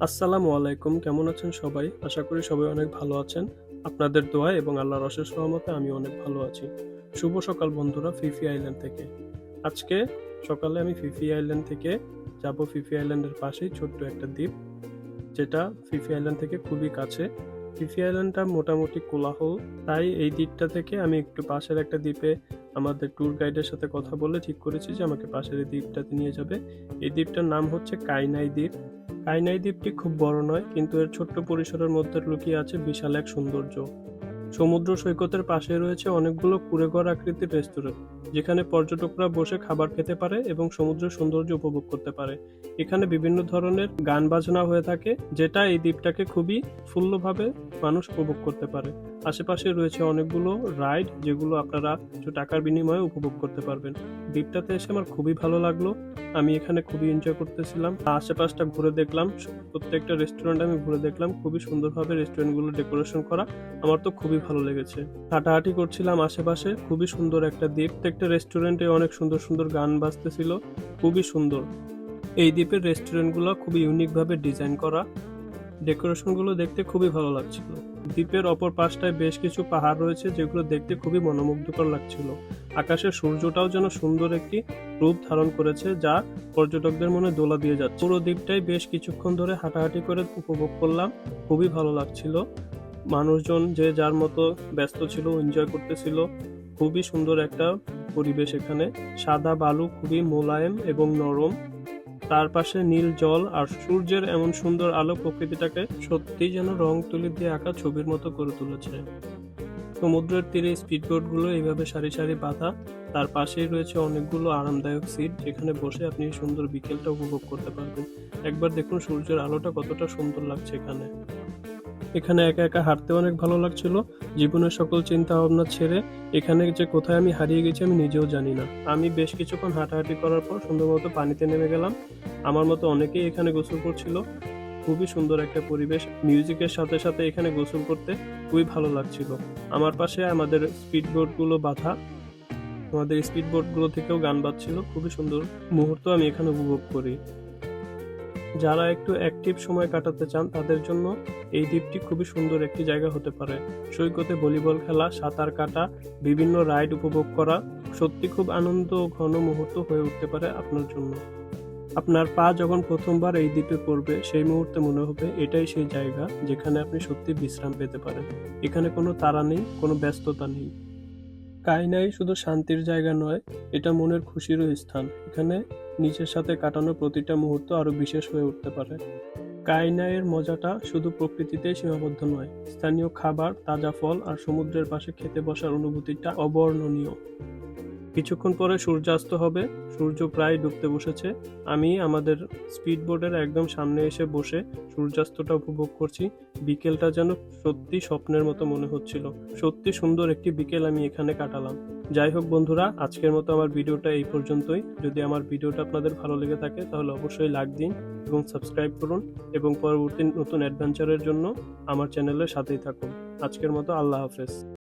আসসালামু আলাইকুম। কেমন আছেন সবাই? আশা করি সবাই অনেক ভালো আছেন। আপনাদের দোয়ায় এবং আল্লাহর অশেষ রহমতে আমি অনেক ভালো আছি। শুভ সকাল বন্ধুরা ফিফি আইল্যান্ড থেকে। আজকে সকালে আমি ফিফি আইল্যান্ড থেকে যাব ফিফি আইল্যান্ডের পাশেই ছোট্ট একটা দ্বীপ, যেটা ফিফি আইল্যান্ড থেকে খুবই কাছে। ফিফি আইল্যান্ডটা মোটামুটি কোলাহল, তাই এই দ্বীপটা থেকে আমি একটু পাশের একটা দ্বীপে আমাদের ট্যুর গাইডের সাথে কথা বলে ঠিক করেছি যে আমাকে পাশের এই দ্বীপটাতে নিয়ে যাবে। এই দ্বীপটার নাম হচ্ছে কাইনাই দ্বীপ। কাইনাই দ্বীপটি খুব বড় নয়, কিন্তু এর ছোট্ট পরিসরের মধ্যে লুকিয়ে আছে বিশাল এক সৌন্দর্য। সমুদ্র সৈকতের পাশে রয়েছে অনেকগুলো কুঁড়েঘর আকৃতির রেস্টুরেন্ট, যেখানে পর্যটকরা বসে খাবার খেতে পারে এবং সমুদ্রের সৌন্দর্য উপভোগ করতে পারে। এখানে বিভিন্ন ধরনের গান বাজনা হয়ে থাকে, যেটা এই দ্বীপটাকে খুবই উৎফুল্লভাবে মানুষ উপভোগ করতে পারে। আশেপাশে রয়েছে অনেকগুলো রাইড, যেগুলো আপনারা কিছু টাকার বিনিময়ে উপভোগ করতে পারবেন। দ্বীপটাতে এসে আমার খুবই ভালো লাগলো। আমি এখানে খুবই এনজয় করতেছিলাম। আশেপাশটা ঘুরে দেখলাম, প্রত্যেকটা রেস্টুরেন্ট আমি ঘুরে দেখলাম। খুবই সুন্দরভাবে রেস্টুরেন্টগুলো ডেকোরেশন করা। আমার তো খুবই ভালো লেগেছে। হাঁটাহাঁটি করছিলাম আশেপাশে, খুবই সুন্দর একটা দ্বীপ। প্রত্যেকটা রেস্টুরেন্টে অনেক সুন্দর সুন্দর গান বাজতেছিল, খুবই সুন্দর। এই দ্বীপের রেস্টুরেন্টগুলো খুবই ইউনিক ভাবে ডিজাইন করা, ডেকোরেশনগুলো দেখতে খুবই ভালো লাগছিল। দ্বীপের অপর পাশটায় বেশ কিছু পাহাড় রয়েছে, যেগুলো দেখতে খুবই মনোমুগ্ধকর লাগছিল। আকাশের সূর্যটাও যেন সুন্দর একটি রূপ ধারণ করেছে, যা পর্যটকদের মনে দোলা দিয়ে যাচ্ছে। পুরো দ্বীপটাই বেশ কিছুক্ষণ ধরে হাঁটাহাঁটি করে উপভোগ করলাম, খুবই ভালো লাগছিল। মানুষজন যে যার মতো ব্যস্ত ছিল, এনজয় করতেছিল। খুবই সুন্দর একটা পরিবেশ এখানে। সাদা বালু খুবই মোলায়েম এবং নরম, তার পাশে নীল জল আর সূর্যের এমন সুন্দর আলো প্রকৃতিটাকে সত্যি যেন রং তুলি দিয়ে আঁকা ছবির মতো করে তুলেছে। সমুদ্রের তীরে স্পিডবোট গুলো এইভাবে সারি সারি বাঁধা, তার পাশেই রয়েছে অনেকগুলো আরামদায়ক সিট, যেখানে বসে আপনি সুন্দর বিকেলটা উপভোগ করতে পারবেন। একবার দেখুন সূর্যের আলোটা কতটা সুন্দর লাগছে এখানে। এখানে একা একা হাঁটতে অনেক ভালো লাগছিল। জীবনের সকল চিন্তা ভাবনা ছেড়ে এখানে যে কোথায় আমি হারিয়ে গেছি আমি নিজেও জানি না। আমি বেশ কিছুক্ষণ হাঁটাহাঁটি করার পর সুন্দর মতো পানিতে নেমে গেলাম। আমার মতো অনেকেই এখানে গোসল করছিল। খুবই সুন্দর একটা পরিবেশ। মিউজিকের সাথে সাথে এখানে গোসল করতে খুবই ভালো লাগছিল। আমার পাশে আমাদের স্পিড বোট গুলো বাঁধা, আমাদের স্পিড বোট গুলো থেকেও গান বাজছিল। খুবই সুন্দর মুহূর্ত আমি এখানে উপভোগ করি। যারা একটু অ্যাক্টিভ সময় কাটাতে চান তাদের জন্য এই দ্বীপটি খুবই সুন্দর একটি জায়গা হতে পারে। সৈকতে ভলিবল খেলা, সাঁতার কাটা, বিভিন্ন রাইড উপভোগ করা সত্যি খুব আনন্দ ও ঘন মুহূর্ত হয়ে উঠতে পারে আপনার জন্য। আপনার পা যখন প্রথমবার এই দ্বীপে পড়বে, সেই মুহূর্তে মনে হবে এটাই সেই জায়গা যেখানে আপনি সত্যি বিশ্রাম পেতে পারেন। এখানে কোনো তাড়া নেই, কোনো ব্যস্ততা নেই। কাইনাই শুধু শান্তির জায়গা নয়, এটা মনের খুশিরও স্থান। এখানে নিজের সাথে কাটানো প্রতিটা মুহূর্ত আরো বিশেষ হয়ে উঠতে পারে। কাইনাইয়ের মজাটা শুধু প্রকৃতিতেই সীমাবদ্ধ নয়, স্থানীয় খাবার, তাজা ফল আর সমুদ্রের পাশে খেতে বসার অনুভূতিটা অবর্ণনীয়। কিছুক্ষণ পরে সূর্যাস্ত হবে, সূর্য প্রায় ডুবতে বসেছে। আমি আমাদের স্পিডবোটের একদম সামনে এসে বসে সূর্যাস্তটা উপভোগ করছি। বিকেলটা যেন সত্যি স্বপ্নের মতো মনে হচ্ছিল। সত্যি সুন্দর একটি বিকেল আমি এখানে কাটালাম। যাই হোক বন্ধুরা, আজকের মতো আমার ভিডিওটা এই পর্যন্তই। যদি আমার ভিডিওটা আপনাদের ভালো লেগে থাকে তাহলে অবশ্যই লাইক দিন এবং সাবস্ক্রাইব করুন, এবং পরবর্তী নতুন অ্যাডভেঞ্চারের জন্য আমার চ্যানেলের সাথেই থাকুন। আজকের মতো আল্লাহ হাফেজ।